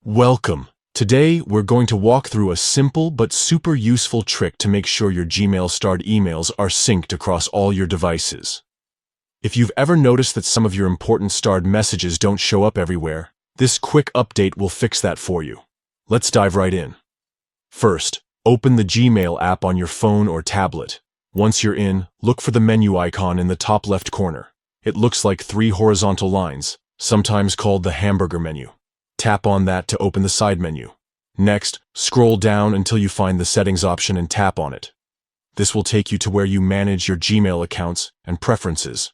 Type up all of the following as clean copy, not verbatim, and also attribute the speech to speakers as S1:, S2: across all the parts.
S1: Welcome. Today, we're going to walk through a simple but super useful trick to make sure your Gmail starred emails are synced across all your devices. If you've ever noticed that some of your important starred messages don't show up everywhere, this quick update will fix that for you. Let's dive right in. First, open the Gmail app on your phone or tablet. Once you're in, look for the menu icon in the top left corner. It looks like 3 horizontal lines, sometimes called the hamburger menu. Tap on that to open the side menu. Next, scroll down until you find the settings option and tap on it. This will take you to where you manage your Gmail accounts and preferences.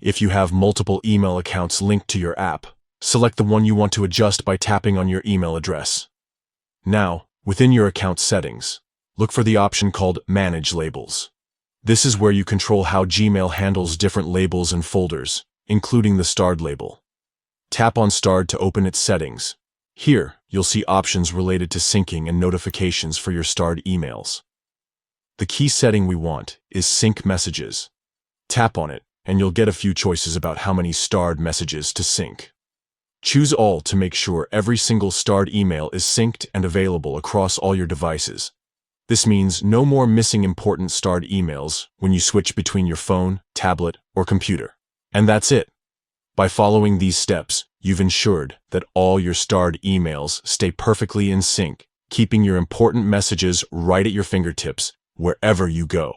S1: If you have multiple email accounts linked to your app, select the one you want to adjust by tapping on your email address. Now, within your account settings, look for the option called Manage Labels. This is where you control how Gmail handles different labels and folders, including the starred label. Tap on Starred to open its settings. Here, you'll see options related to syncing and notifications for your starred emails. The key setting we want is Sync Messages. Tap on it, and you'll get a few choices about how many starred messages to sync. Choose All to make sure every single starred email is synced and available across all your devices. This means no more missing important starred emails when you switch between your phone, tablet, or computer. And that's it. By following these steps, you've ensured that all your starred emails stay perfectly in sync, keeping your important messages right at your fingertips wherever you go.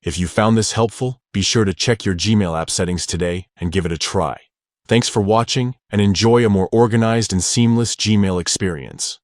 S1: If you found this helpful, be sure to check your Gmail app settings today and give it a try. Thanks for watching, and enjoy a more organized and seamless Gmail experience.